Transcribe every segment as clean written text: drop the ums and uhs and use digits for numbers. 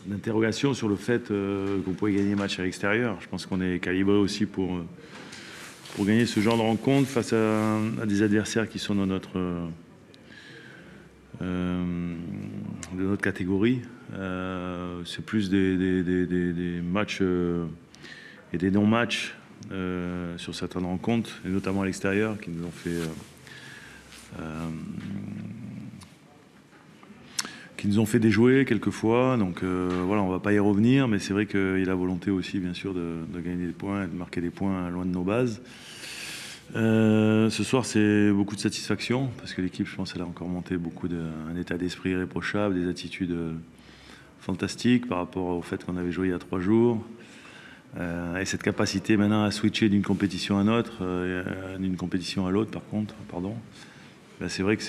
d'interrogation sur le fait qu'on pouvait gagner le match à l'extérieur. Je pense qu'on est calibré aussi pour gagner ce genre de rencontre face à des adversaires qui sont dans de notre catégorie. C'est plus des matchs et des non-matchs sur certaines rencontres, et notamment à l'extérieur, qui nous ont fait déjouer quelquefois. Donc voilà, on ne va pas y revenir, mais c'est vrai qu'il a la volonté aussi, bien sûr, de gagner des points et de marquer des points loin de nos bases. Ce soir, c'est beaucoup de satisfaction, parce que l'équipe, je pense, elle a encore monté un état d'esprit irréprochable, des attitudes fantastiques par rapport au fait qu'on avait joué il y a 3 jours. Et cette capacité maintenant à switcher d'une compétition à l'autre, d'une compétition à l'autre, pardon. Ben, c'est vrai que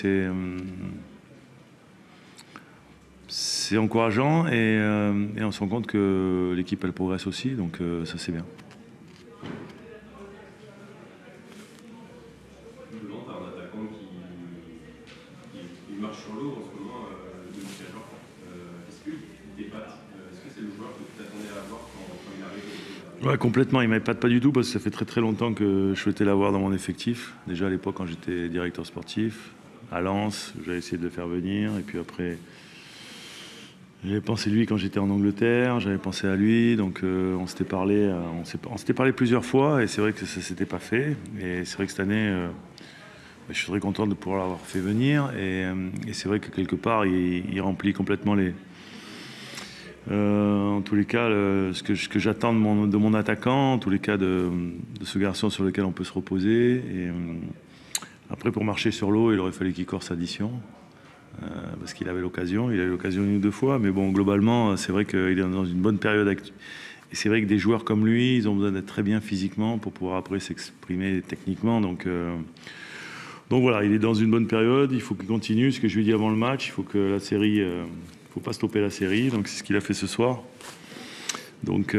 c'est encourageant et on se rend compte que l'équipe elle progresse aussi, donc ça c'est bien. Justement, tu as un attaquant qui marche sur l'eau en ce moment, de Michel-Jean. Est-ce que c'est le joueur que tu t'attendais à voir quand il arrive? Ouais, complètement, il m'épate pas du tout parce que ça fait très très longtemps que je souhaitais l'avoir dans mon effectif. Déjà à l'époque quand j'étais directeur sportif, à Lens, j'avais essayé de le faire venir et puis après j'avais pensé à lui quand j'étais en Angleterre, j'avais pensé à lui, donc on s'était parlé plusieurs fois et c'est vrai que ça s'était pas fait. Et c'est vrai que cette année, je suis très content de pouvoir l'avoir fait venir et c'est vrai que quelque part il remplit complètement en tous les cas, ce que j'attends de mon attaquant, en tous les cas de ce garçon sur lequel on peut se reposer. Et après, pour marcher sur l'eau, il aurait fallu qu'il corse addition, parce qu'il avait l'occasion. Il a eu l'occasion 1 ou 2 fois, mais bon, globalement, c'est vrai qu'il est dans une bonne période actuelle. Et c'est vrai que des joueurs comme lui, ils ont besoin d'être très bien physiquement pour pouvoir après s'exprimer techniquement. Donc voilà, il est dans une bonne période. Il faut qu'il continue. Ce que je lui ai dit avant le match, il faut que la série. Faut pas stopper la série, donc c'est ce qu'il a fait ce soir. Donc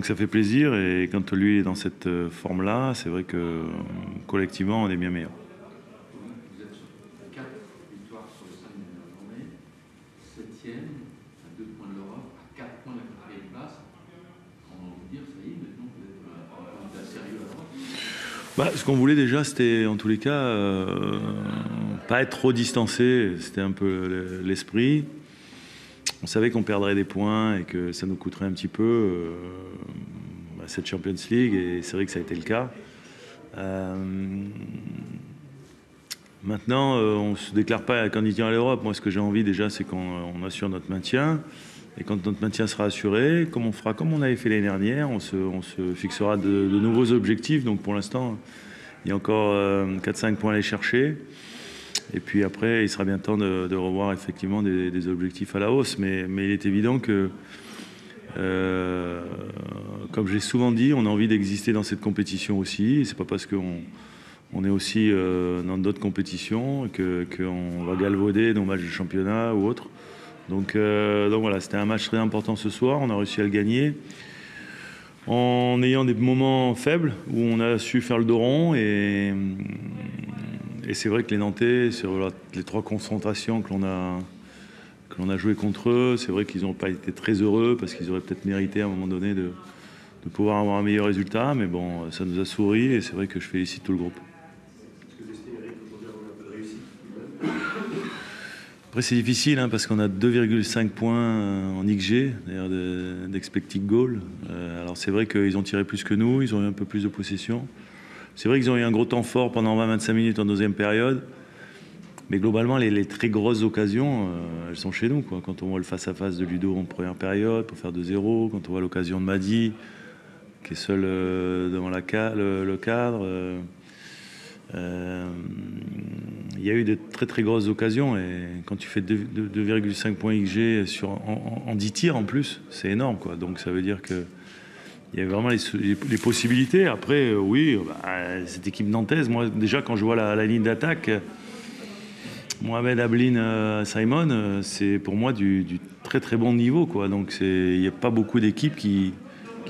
ça fait plaisir et quand lui est dans cette forme-là, c'est vrai que collectivement on est bien meilleur. Vous êtes sur 4 victoires sur les 5 dernières journées, 7e, à 2 points de l'Europe, à 4 points de la 4e place. On va vous dire, ça y est, maintenant vous êtes un candidat sérieux à l'Europe. Ce qu'on voulait déjà, c'était en tous les cas pas être trop distancé, c'était un peu l'esprit. On savait qu'on perdrait des points et que ça nous coûterait un petit peu cette Champions League, et c'est vrai que ça a été le cas. Maintenant, on ne se déclare pas candidat à l'Europe. Moi, ce que j'ai envie déjà, c'est qu'on assure notre maintien. Et quand notre maintien sera assuré, comme on avait fait l'année dernière, on se fixera de nouveaux objectifs. Donc pour l'instant, il y a encore 4-5 points à aller chercher. Et puis après, il sera bien temps de revoir effectivement des objectifs à la hausse. Mais il est évident que, comme j'ai souvent dit, on a envie d'exister dans cette compétition aussi. Et c'est pas parce qu'on est aussi dans d'autres compétitions qu'on va galvauder nos matchs de championnat ou autres. Donc voilà, c'était un match très important ce soir. On a réussi à le gagner en ayant des moments faibles où on a su faire le dos rond. Et c'est vrai que les Nantais, sur les 3 confrontations que l'on a joué contre eux, c'est vrai qu'ils n'ont pas été très heureux parce qu'ils auraient peut-être mérité à un moment donné de pouvoir avoir un meilleur résultat. Mais bon, ça nous a souri et c'est vrai que je félicite tout le groupe. Est-ce que vous estimez aujourd'hui avoir un peu de réussite? Après, c'est difficile parce qu'on a 2,5 points en XG, d'ailleurs d'expected goal. Alors c'est vrai qu'ils ont tiré plus que nous, ils ont eu un peu plus de possession. C'est vrai qu'ils ont eu un gros temps fort pendant 20-25 minutes en deuxième période. Mais globalement, les très grosses occasions, elles sont chez nous, quoi. Quand on voit le face-à-face de Ludo en première période pour faire 2-0, quand on voit l'occasion de Madi, qui est seul devant le cadre. Il y a eu de très très grosses occasions. Et quand tu fais 2,5 points XG en 10 tirs en plus, c'est énorme, quoi. Donc ça veut dire que il y a vraiment les possibilités. Après, oui, cette équipe nantaise, moi, déjà, quand je vois la ligne d'attaque, Mohamed Ablin, Simon, c'est pour moi du très très bon niveau, quoi. Donc, il n'y a pas beaucoup d'équipes qui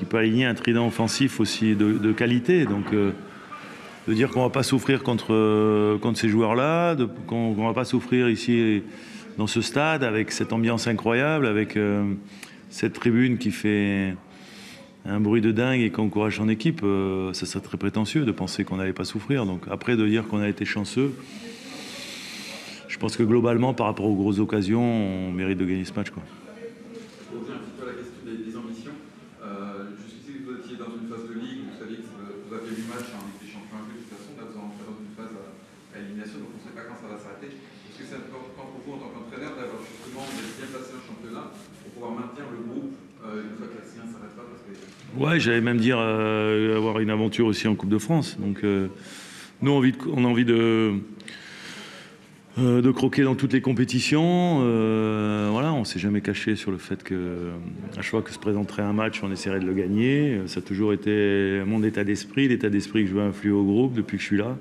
peuvent aligner un trident offensif aussi de qualité. Donc, de dire qu'on ne va pas souffrir contre ces joueurs-là, qu'on ne va pas souffrir ici dans ce stade, avec cette ambiance incroyable, avec cette tribune qui fait un bruit de dingue et qui encourage son équipe, ça serait très prétentieux de penser qu'on n'allait pas souffrir. Donc après, de dire qu'on a été chanceux, je pense que globalement, par rapport aux grosses occasions, on mérite de gagner ce match, quoi. Pour revenir un petit peu à la question des ambitions, jusqu'ici vous étiez dans une phase de ligue, vous saviez que vous aviez 8 matchs en Ligue des Champions, de toute façon là vous entrez dans une phase à élimination, donc on ne sait pas quand ça va s'arrêter. Est-ce que c'est important pour vous en tant qu'entraîneur d'avoir justement d'être bien placé en championnat pour pouvoir maintenir le groupe une fois que la séance ne s'arrête pas parce que... Ouais, j'allais même dire avoir une aventure aussi en Coupe de France. Donc nous, on a envie de croquer dans toutes les compétitions. Voilà, on ne s'est jamais caché sur le fait que à chaque fois que se présenterait un match, on essaierait de le gagner. Ça a toujours été mon état d'esprit, l'état d'esprit que je veux influer au groupe depuis que je suis là.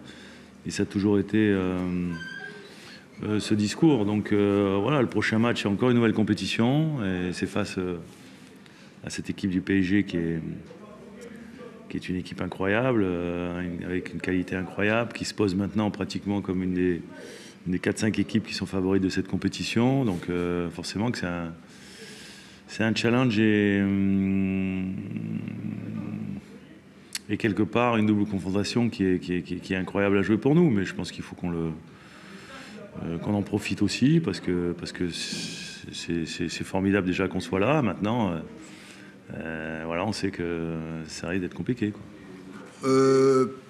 Et ça a toujours été ce discours. Donc voilà, le prochain match, c'est encore une nouvelle compétition. Et c'est face à cette équipe du PSG qui est une équipe incroyable, avec une qualité incroyable, qui se pose maintenant pratiquement comme une des 4-5 équipes qui sont favorites de cette compétition. Donc forcément que c'est un challenge et quelque part une double confrontation qui est incroyable à jouer pour nous. Mais je pense qu'il faut qu'on en profite aussi parce que c'est formidable déjà qu'on soit là. Maintenant, voilà, on sait que ça risque d'être compliqué, quoi.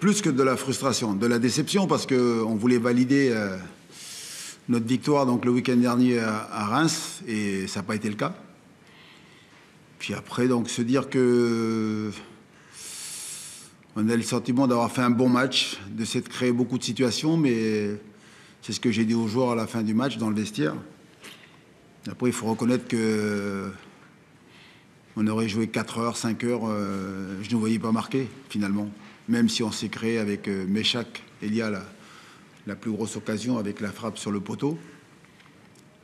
Plus que de la frustration, de la déception, parce qu'on voulait valider notre victoire donc, le week-end dernier à Reims, et ça n'a pas été le cas. Puis après, donc, se dire que on a le sentiment d'avoir fait un bon match, de s'être créé beaucoup de situations, mais c'est ce que j'ai dit aux joueurs à la fin du match dans le vestiaire. Après, il faut reconnaître que on aurait joué 4 heures, 5 heures, je ne voyais pas marquer, finalement. Même si on s'est créé avec Méchac, Elia, la plus grosse occasion avec la frappe sur le poteau.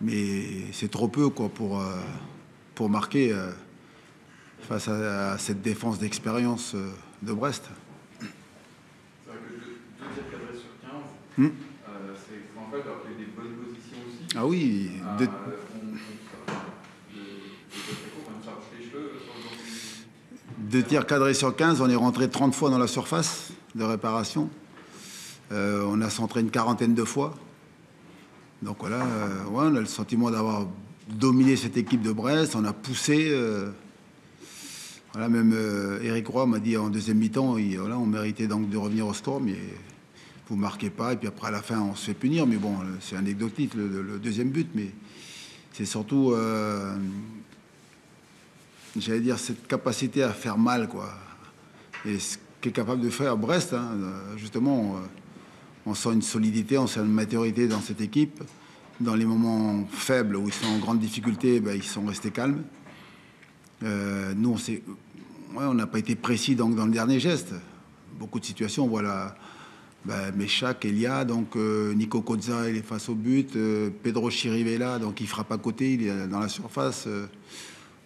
Mais c'est trop peu, quoi, pour marquer face à cette défense d'expérience de Brest. C'est vrai que 2 tirs cadrés sur 15, c'est en fait alors qu'il y a des bonnes positions aussi. Ah oui, deux tirs cadrés sur 15, on est rentré 30 fois dans la surface de réparation. On a centré une quarantaine de fois. Donc voilà, ouais, on a le sentiment d'avoir dominé cette équipe de Brest. On a poussé. Voilà, même Eric Roy m'a dit en deuxième mi-temps, voilà, on méritait donc de revenir au score, mais vous ne marquez pas. Et puis après, à la fin, on se fait punir. Mais bon, c'est anecdotique, le deuxième but. Mais c'est surtout... j'allais dire, cette capacité à faire mal, quoi. Et ce qu'est capable de faire Brest, hein, justement, on sent une solidité, on sent une maturité dans cette équipe. Dans les moments faibles où ils sont en grande difficulté, ben, ils sont restés calmes. Nous, on n'a pas été précis donc, dans le dernier geste. Beaucoup de situations, voilà. Ben, Méchac, Elia, donc Nico Kozza, il est face au but. Pedro Chirivella, donc il frappe à côté, il est dans la surface.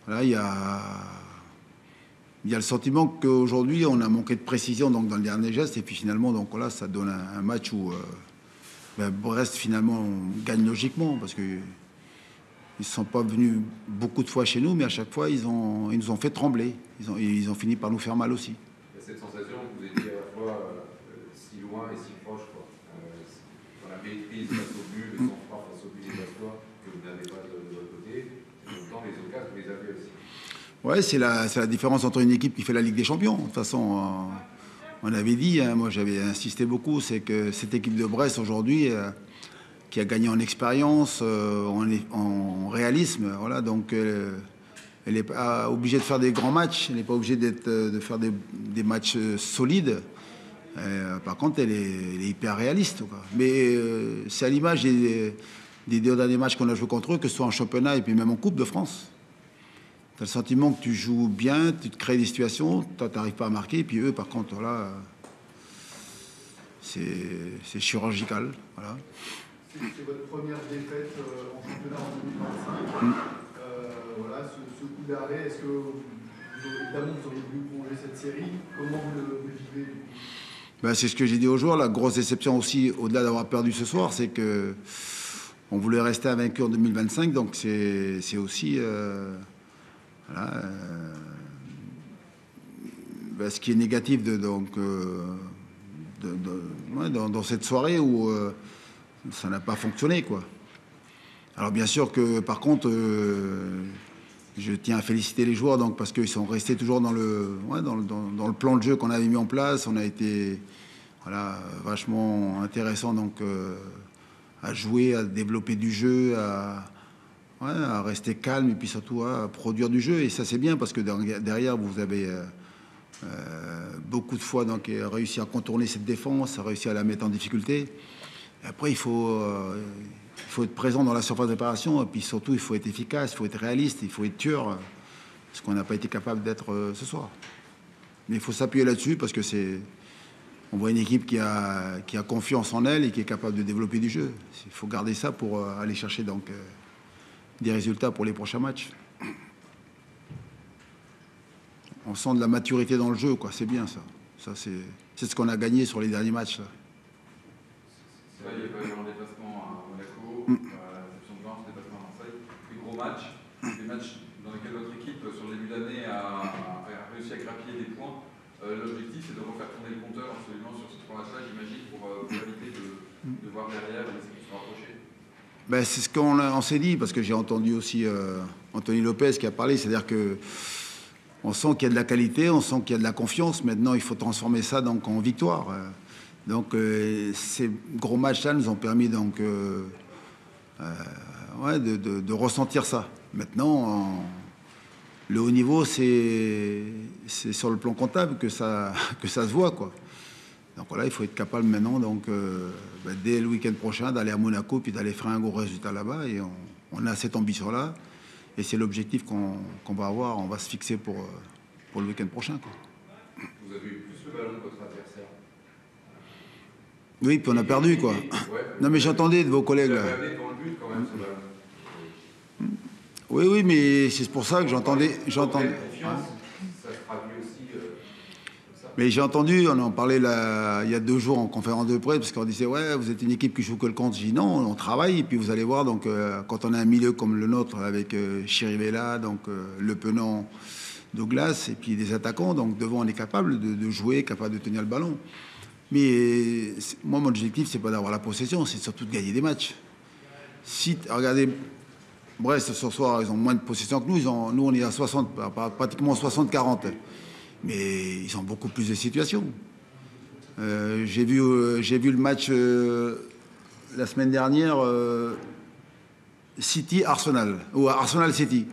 Voilà, il y a le sentiment qu'aujourd'hui, on a manqué de précision donc, dans le dernier geste. Et puis finalement, donc, là, ça donne un match où Brest, finalement, gagne logiquement. Parce qu'ils ne sont pas venus beaucoup de fois chez nous, mais à chaque fois, ils nous ont fait trembler. Ils ont fini par nous faire mal aussi. Il y a cette sensation que vous étiez à la fois si loin et si proche, quoi. Dans la maîtrise face au but, le sang-froid face au but des Bastois, que vous n'avez pas de votre côté. Autant les occasions, vous les avez aussi. Ouais, c'est la différence entre une équipe qui fait la Ligue des Champions. De toute façon, on avait dit, hein, moi j'avais insisté beaucoup, c'est que cette équipe de Brest aujourd'hui, qui a gagné en expérience, en réalisme, voilà, donc elle n'est pas obligée de faire des grands matchs, elle n'est pas obligée de faire des matchs solides. Par contre, elle est hyper réaliste, quoi. Mais c'est à l'image des 2 derniers matchs qu'on a joué contre eux, que ce soit en championnat et puis même en Coupe de France. Tu as le sentiment que tu joues bien, tu te crées des situations, toi, tu n'arrives pas à marquer, et puis eux, par contre, là, c'est chirurgical. Voilà. C'est votre première défaite en championnat en 2025. Voilà, ce coup d'arrêt, est-ce que évidemment vous auriez voulu prolonger cette série? Comment vous le vivez? Ben, c'est ce que j'ai dit aux joueurs. La grosse déception aussi, au-delà d'avoir perdu ce soir, c'est que on voulait rester invaincu en 2025, donc c'est aussi Voilà, ce qui est négatif dans cette soirée où ça n'a pas fonctionné, quoi. Alors bien sûr que par contre, je tiens à féliciter les joueurs donc, parce qu'ils sont restés toujours dans le plan de jeu qu'on avait mis en place. On a été vachement intéressant donc, à jouer, à développer du jeu, à rester calme et puis surtout à produire du jeu. Et ça c'est bien parce que derrière vous avez beaucoup de fois donc, réussi à contourner cette défense, à réussi à la mettre en difficulté. Et après il faut être présent dans la surface de réparation et puis surtout il faut être efficace, il faut être réaliste, il faut être tueur, ce qu'on n'a pas été capable d'être ce soir. Mais il faut s'appuyer là-dessus parce que on voit une équipe qui a confiance en elle et qui est capable de développer du jeu. Il faut garder ça pour aller chercher donc des résultats pour les prochains matchs. On sent de la maturité dans le jeu, quoi. C'est bien ça. Ça c'est ce qu'on a gagné sur les derniers matchs. Là. C'est vrai, il y a pas eu un déplacement à Monaco, la réception de Lens, déplacement à Marseille, des gros matchs, des matchs dans lesquels votre équipe, sur le début d'année, a réussi à grappiller des points. L'objectif, c'est de refaire tourner le compteur absolument sur ces 3 matchs-là, j'imagine, pour éviter de voir derrière les équipes se rapprocher. Ben, c'est ce qu'on s'est dit, parce que j'ai entendu aussi Anthony Lopez qui a parlé, c'est-à-dire que on sent qu'il y a de la qualité, on sent qu'il y a de la confiance. Maintenant, il faut transformer ça donc, en victoire. Donc, ces gros matchs-là nous ont permis donc, de ressentir ça. Maintenant, le haut niveau, c'est sur le plan comptable que ça se voit, quoi. Donc voilà, il faut être capable maintenant, donc, dès le week-end prochain, d'aller à Monaco puis d'aller faire un gros résultat là-bas. Et on a cette ambition-là. Et c'est l'objectif qu'on va avoir. On va se fixer pour le week-end prochain, quoi. Vous avez eu plus le ballon que votre adversaire. Oui, puis on a perdu, quoi. Ouais, non, mais j'entendais de vos collègues. Vous avez amené devant le but quand même, ce ballon. Oui, mais c'est pour ça que j'entendais. Ça se traduit aussi comme ça. Mais j'ai entendu, on en parlait il y a 2 jours en conférence de presse, parce qu'on disait, ouais, vous êtes une équipe qui joue que le compte. J'ai dit, non, on travaille, et puis vous allez voir, donc, quand on a un milieu comme le nôtre, avec Chirivella, donc Le Penant, Douglas, et puis des attaquants, donc devant, on est capable de jouer, capable de tenir le ballon. Mais moi, mon objectif, c'est pas d'avoir la possession, c'est surtout de gagner des matchs. Regardez, Brest, ce soir, ils ont moins de possession que nous. Nous, on est à 60, pratiquement 60-40. Mais ils ont beaucoup plus de situations. J'ai vu le match la semaine dernière, City-Arsenal, ou Arsenal-City.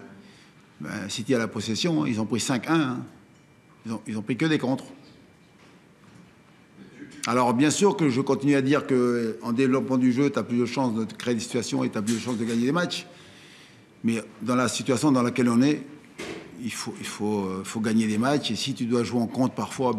City a la possession, ils ont pris 5-1. Hein. Ils ont pris que des contres. Alors, bien sûr que je continue à dire qu'en développement du jeu, tu as plus de chances de créer des situations et tu as plus de chances de gagner des matchs. Mais dans la situation dans laquelle on est, il faut gagner des matchs. Et si tu dois jouer en contre parfois,